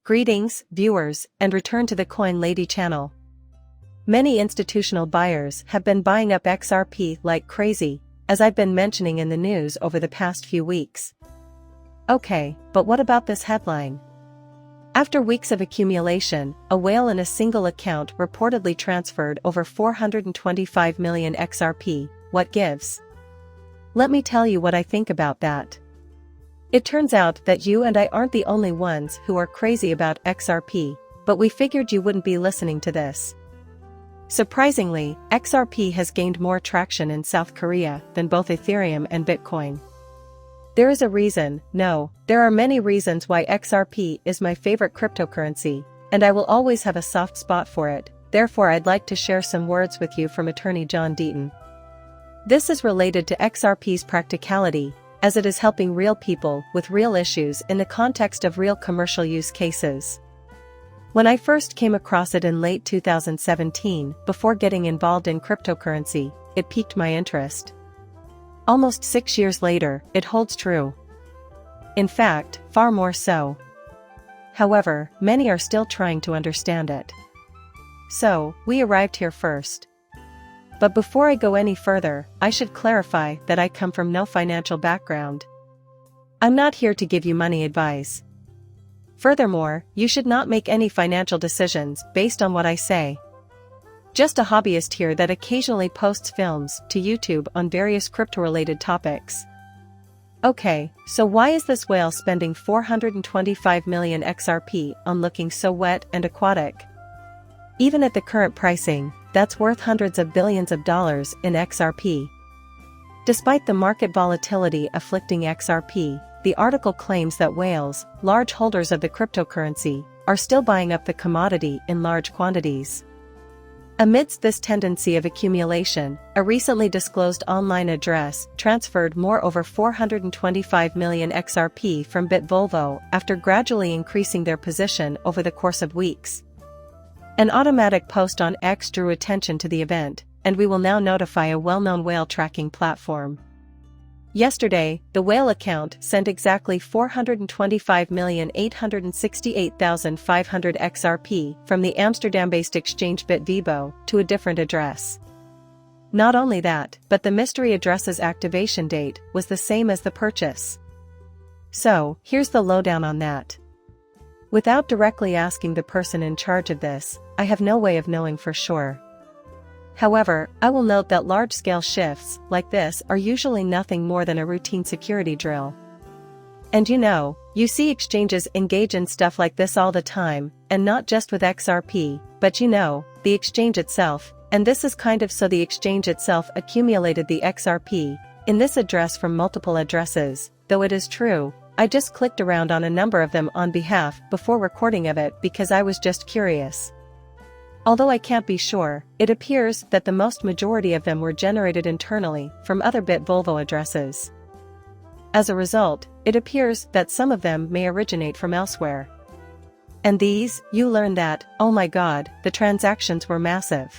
Greetings, viewers, and return to the Coin Lady channel. Many institutional buyers have been buying up XRP like crazy, as I've been mentioning in the news over the past few weeks. Okay, but what about this headline? After weeks of accumulation, a whale in a single account reportedly transferred over 425 million XRP. What gives? Let me tell you what I think about that. It turns out that you and I aren't the only ones who are crazy about XRP, but we figured you wouldn't be listening to this. Surprisingly, XRP has gained more traction in South Korea than both Ethereum and Bitcoin. There is a reason, no, there are many reasons why XRP is my favorite cryptocurrency, and I will always have a soft spot for it. Therefore, I'd like to share some words with you from attorney John Deaton. This is related to XRP's practicality, as it is helping real people with real issues in the context of real commercial use cases. When I first came across it in late 2017, before getting involved in cryptocurrency, it piqued my interest. Almost 6 years later, it holds true. In fact, far more so. However, many are still trying to understand it. So, we arrived here first. But before I go any further, I should clarify that I come from no financial background. I'm not here to give you money advice. Furthermore, you should not make any financial decisions based on what I say. Just a hobbyist here that occasionally posts films to YouTube on various crypto-related topics. Okay, so why is this whale spending 425 million XRP on looking so wet and aquatic? Even at the current pricing, that's worth hundreds of billions of dollars in XRP. Despite the market volatility afflicting XRP, the article claims that whales, large holders of the cryptocurrency, are still buying up the commodity in large quantities. Amidst this tendency of accumulation, a recently disclosed online address transferred over 425 million XRP from BitVolvo after gradually increasing their position over the course of weeks. An automatic post on X drew attention to the event, and we will now notify a well-known whale tracking platform. Yesterday, the whale account sent exactly 425,868,500 XRP from the Amsterdam-based exchange BitVivo to a different address. Not only that, but the mystery address's activation date was the same as the purchase. So, here's the lowdown on that. Without directly asking the person in charge of this, I have no way of knowing for sure. However, I will note that large-scale shifts like this are usually nothing more than a routine security drill. And you see exchanges engage in stuff like this all the time, and not just with XRP, but the exchange itself, and this is kind of so the exchange itself accumulated the XRP in this address from multiple addresses, though it is true, I just clicked around on a number of them on behalf before recording of it because I was just curious. Although I can't be sure, it appears that the most majority of them were generated internally from other BitVolvo addresses. As a result, it appears that some of them may originate from elsewhere. And these, you learn that, oh my god, the transactions were massive.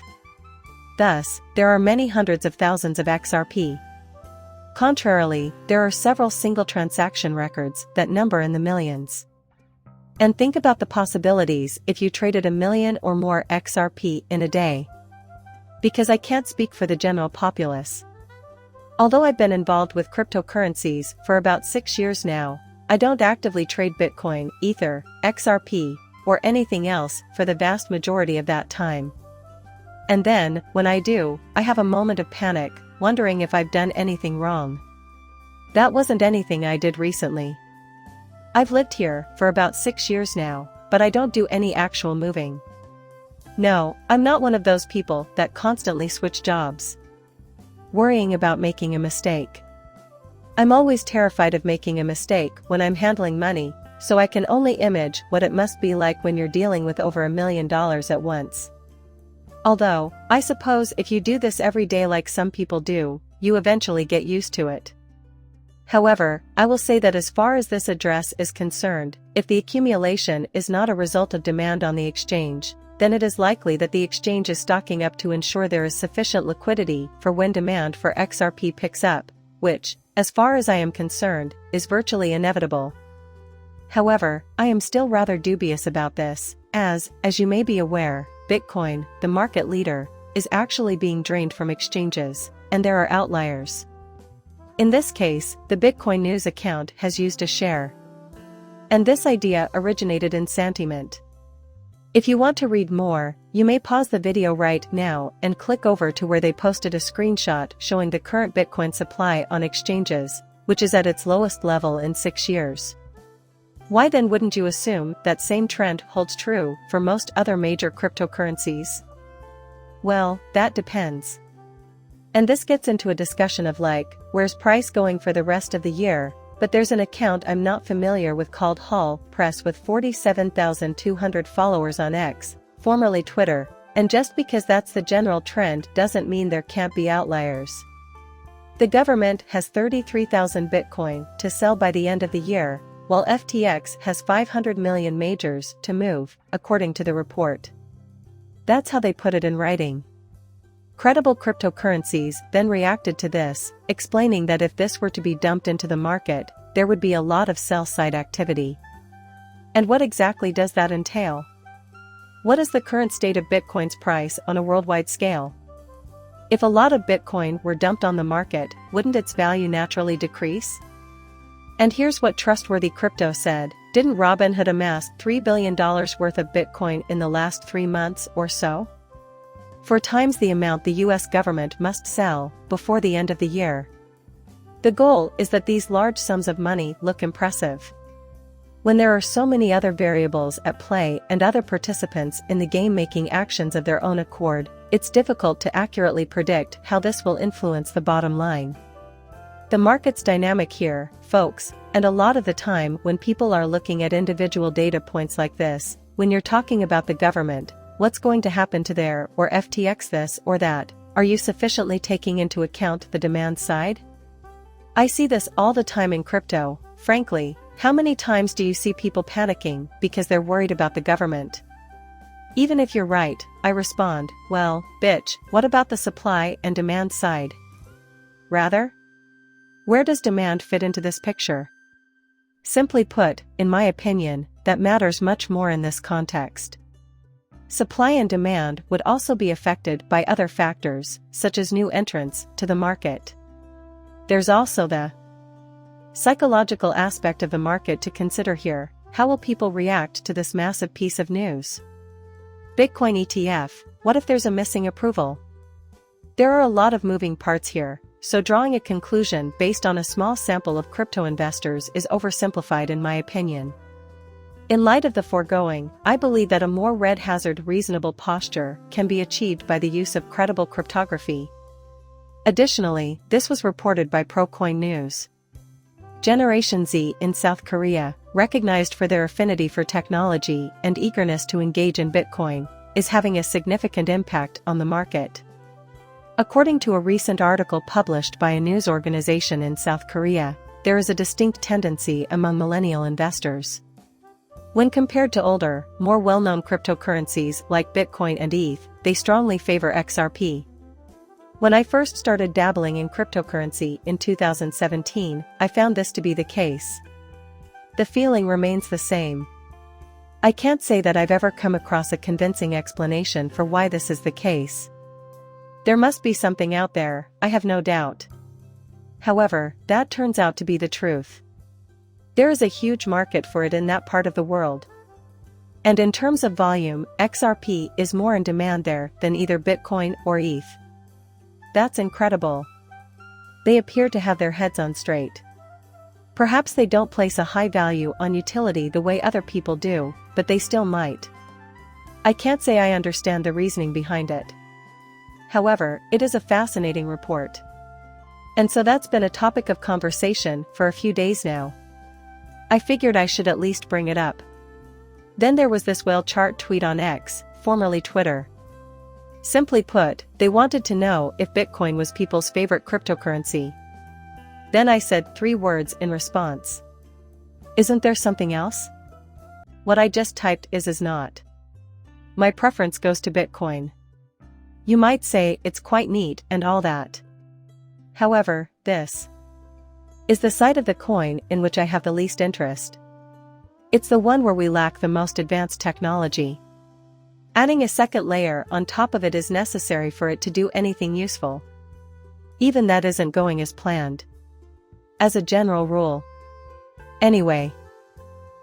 Thus, there are many hundreds of thousands of XRP. Contrarily, there are several single transaction records that number in the millions. And think about the possibilities if you traded 1 million or more XRP in a day. Because I can't speak for the general populace. Although I've been involved with cryptocurrencies for about 6 years now, I don't actively trade Bitcoin, Ether, XRP, or anything else for the vast majority of that time. And then, when I do, I have a moment of panic, wondering if I've done anything wrong. That wasn't anything I did recently. I've lived here for about 6 years now, but I don't do any actual moving. No, I'm not one of those people that constantly switch jobs, worrying about making a mistake. I'm always terrified of making a mistake when I'm handling money, so I can only imagine what it must be like when you're dealing with over $1 million at once. Although, I suppose if you do this every day like some people do, you eventually get used to it. However, I will say that as far as this address is concerned, if the accumulation is not a result of demand on the exchange, then it is likely that the exchange is stocking up to ensure there is sufficient liquidity for when demand for XRP picks up, which, as far as I am concerned, is virtually inevitable. However, I am still rather dubious about this, as you may be aware, Bitcoin, the market leader, is actually being drained from exchanges, and there are outliers. In this case, the Bitcoin news account has used a share. And this idea originated in Sentiment. If you want to read more, you may pause the video right now and click over to where they posted a screenshot showing the current Bitcoin supply on exchanges, which is at its lowest level in 6 years. Why then wouldn't you assume that same trend holds true for most other major cryptocurrencies? Well, that depends. And this gets into a discussion of where's price going for the rest of the year? But there's an account I'm not familiar with called Hall Press with 47,200 followers on X, formerly Twitter, and just because that's the general trend doesn't mean there can't be outliers. The government has 33,000 Bitcoin to sell by the end of the year, while FTX has 500 million majors to move, according to the report. That's how they put it in writing. Credible cryptocurrencies then reacted to this, explaining that if this were to be dumped into the market, there would be a lot of sell-side activity. And what exactly does that entail? What is the current state of Bitcoin's price on a worldwide scale? If a lot of Bitcoin were dumped on the market, wouldn't its value naturally decrease? And here's what Trustworthy Crypto said: didn't Robinhood amass $3 billion worth of Bitcoin in the last 3 months or so? 4 times the amount the US government must sell before the end of the year. The goal is that these large sums of money look impressive. When there are so many other variables at play and other participants in the game making actions of their own accord, it's difficult to accurately predict how this will influence the bottom line. The market's dynamic here, folks, and a lot of the time when people are looking at individual data points like this, when you're talking about the government, what's going to happen to their or FTX this or that, are you sufficiently taking into account the demand side? I see this all the time in crypto. Frankly, how many times do you see people panicking because they're worried about the government? Even if you're right, I respond, well, bitch, what about the supply and demand side? Rather? Where does demand fit into this picture? Simply put, in my opinion, that matters much more in this context. Supply and demand would also be affected by other factors, such as new entrants to the market. There's also the psychological aspect of the market to consider here. How will people react to this massive piece of news? Bitcoin ETF, what if there's a missing approval? There are a lot of moving parts here, so drawing a conclusion based on a small sample of crypto investors is oversimplified in my opinion. In light of the foregoing, I believe that a more red hazard reasonable posture can be achieved by the use of credible cryptography. Additionally, this was reported by ProCoin News. Generation Z in South Korea, recognized for their affinity for technology and eagerness to engage in Bitcoin, is having a significant impact on the market. According to a recent article published by a news organization in South Korea, there is a distinct tendency among millennial investors. When compared to older, more well-known cryptocurrencies like Bitcoin and ETH, they strongly favor XRP. When I first started dabbling in cryptocurrency in 2017, I found this to be the case. The feeling remains the same. I can't say that I've ever come across a convincing explanation for why this is the case. There must be something out there, I have no doubt. However, that turns out to be the truth. There is a huge market for it in that part of the world. And in terms of volume, XRP is more in demand there than either Bitcoin or ETH. That's incredible. They appear to have their heads on straight. Perhaps they don't place a high value on utility the way other people do, but they still might. I can't say I understand the reasoning behind it. However, it is a fascinating report. And so that's been a topic of conversation for a few days now. I figured I should at least bring it up. Then there was this whale chart tweet on X, formerly Twitter. Simply put, they wanted to know if Bitcoin was people's favorite cryptocurrency. Then I said 3 words in response. Isn't there something else? What I just typed is not. My preference goes to Bitcoin. You might say it's quite neat and all that. However, this is the side of the coin in which I have the least interest. It's the one where we lack the most advanced technology. Adding a second layer on top of it is necessary for it to do anything useful. Even that isn't going as planned. As a general rule. Anyway.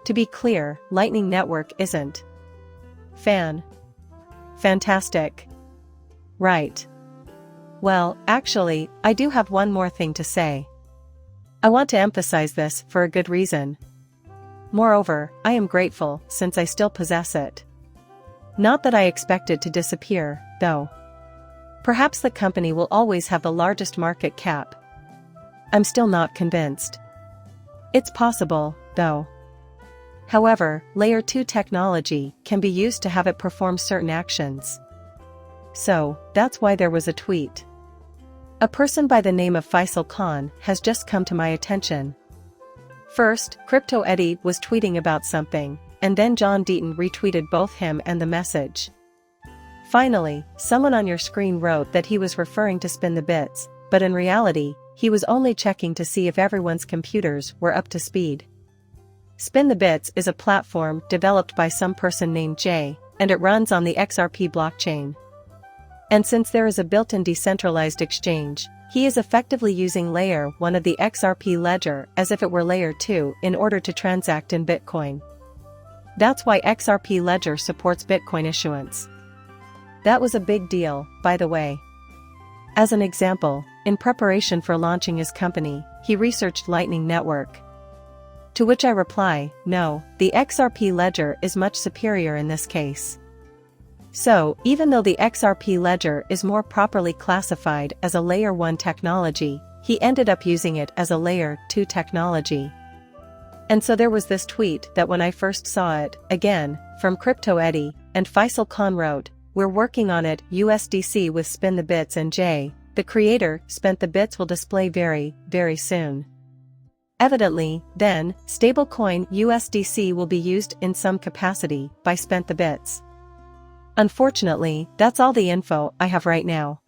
To be clear, Lightning Network isn't fantastic. Right. Well, actually, I do have one more thing to say. I want to emphasize this for a good reason. Moreover, I am grateful since I still possess it. Not that I expect it to disappear, though. Perhaps the company will always have the largest market cap. I'm still not convinced. It's possible, though. However, Layer 2 technology can be used to have it perform certain actions. So, that's why there was a tweet. A person by the name of Faisal Khan has just come to my attention. First, Crypto Eddie was tweeting about something, and then John Deaton retweeted both him and the message. Finally, someone on your screen wrote that he was referring to Spin the Bits, but in reality, he was only checking to see if everyone's computers were up to speed. Spin the Bits is a platform developed by some person named Jay, and it runs on the XRP blockchain. And since there is a built-in decentralized exchange, he is effectively using Layer 1 of the XRP ledger as if it were Layer 2 in order to transact in Bitcoin. That's why XRP Ledger supports Bitcoin issuance. That was a big deal, by the way. As an example, in preparation for launching his company, he researched Lightning Network. To which I reply, no, the XRP Ledger is much superior in this case. So, even though the XRP Ledger is more properly classified as a Layer 1 technology, he ended up using it as a Layer 2 technology. And so there was this tweet that when I first saw it, again, from Crypto Eddie, and Faisal Khan wrote, "We're working on it, USDC with Spin the Bits and Jay, the creator, Spent the Bits will display very, very soon." Evidently, then, stablecoin USDC will be used in some capacity by Spent the Bits. Unfortunately, that's all the info I have right now.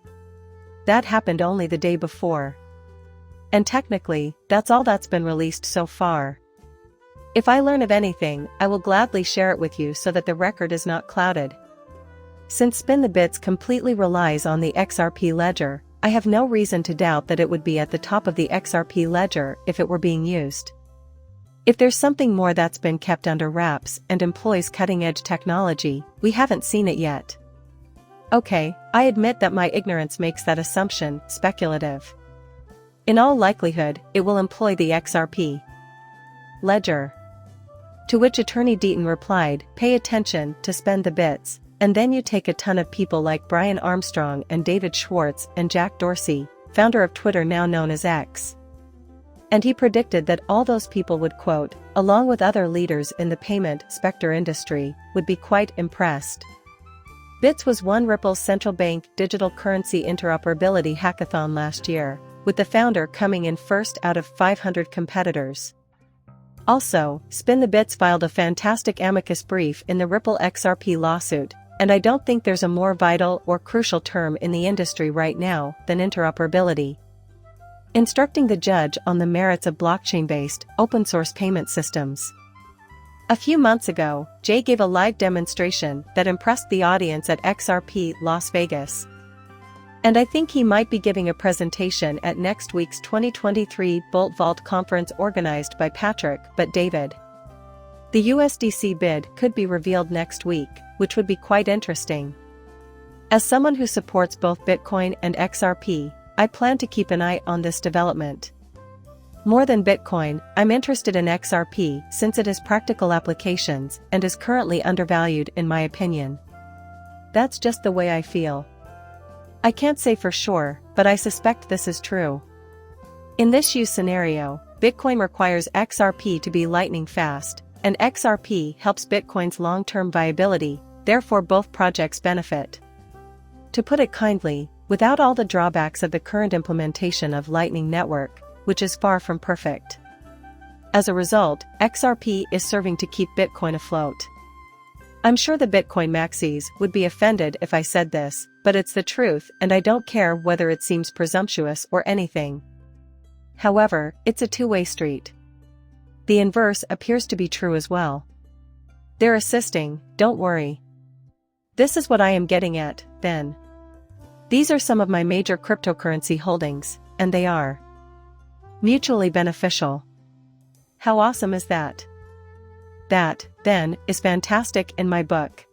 That happened only the day before. And technically, that's all that's been released so far. If I learn of anything, I will gladly share it with you so that the record is not clouded. Since Spin the Bits completely relies on the XRP ledger, I have no reason to doubt that it would be at the top of the XRP ledger if it were being used. If there's something more that's been kept under wraps and employs cutting-edge technology, we haven't seen it yet. Okay, I admit that my ignorance makes that assumption speculative. In all likelihood, it will employ the XRP ledger. To which Attorney Deaton replied, "Pay attention to Spend the Bits, and then you take a ton of people like Brian Armstrong and David Schwartz and Jack Dorsey, founder of Twitter now known as X." And he predicted that all those people would quote, along with other leaders in the payment sector industry, would be quite impressed. Bits was one Ripple's central bank digital currency interoperability hackathon last year, with the founder coming in first out of 500 competitors. Also, Spin the Bits filed a fantastic amicus brief in the Ripple XRP lawsuit, and I don't think there's a more vital or crucial term in the industry right now than interoperability. Instructing the judge on the merits of blockchain-based, open-source payment systems. A few months ago, Jay gave a live demonstration that impressed the audience at XRP Las Vegas. And I think he might be giving a presentation at next week's 2023 Bolt Vault conference organized by Patrick but David. The USDC bid could be revealed next week, which would be quite interesting. As someone who supports both Bitcoin and XRP, I plan to keep an eye on this development. More than Bitcoin, I'm interested in XRP since it has practical applications and is currently undervalued in my opinion. That's just the way I feel. I can't say for sure, but I suspect this is true. In this use scenario, Bitcoin requires XRP to be lightning fast, and XRP helps Bitcoin's long-term viability, therefore both projects benefit. To put it kindly, without all the drawbacks of the current implementation of Lightning Network, which is far from perfect. As a result, XRP is serving to keep Bitcoin afloat. I'm sure the Bitcoin maxis would be offended if I said this, but it's the truth and I don't care whether it seems presumptuous or anything. However, it's a two-way street. the inverse appears to be true as well. They're assisting, don't worry. This is what I am getting at, then. These are some of my major cryptocurrency holdings, and they are mutually beneficial. How awesome is that? That, then, is fantastic in my book.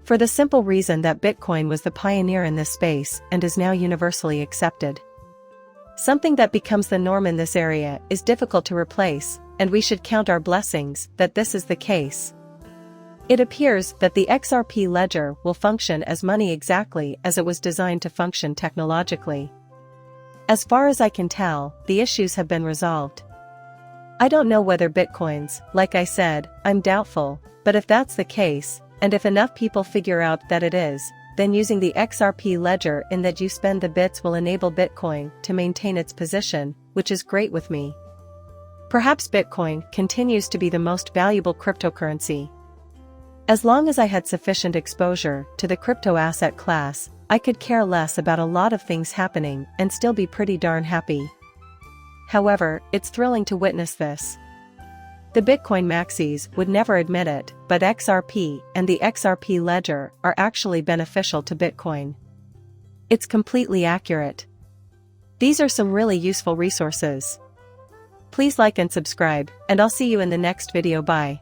For the simple reason that Bitcoin was the pioneer in this space and is now universally accepted. Something that becomes the norm in this area is difficult to replace, and we should count our blessings that this is the case. It appears that the XRP ledger will function as money exactly as it was designed to function technologically. As far as I can tell, the issues have been resolved. I don't know whether Bitcoins, like I said, I'm doubtful, but if that's the case, and if enough people figure out that it is, then using the XRP ledger in that you spend the bits will enable Bitcoin to maintain its position, which is great with me. Perhaps Bitcoin continues to be the most valuable cryptocurrency. As long as I had sufficient exposure to the crypto asset class, I could care less about a lot of things happening and still be pretty darn happy. However, it's thrilling to witness this. The Bitcoin maxis would never admit it, but XRP and the XRP ledger are actually beneficial to Bitcoin. It's completely accurate. These are some really useful resources. Please like and subscribe, and I'll see you in the next video. Bye.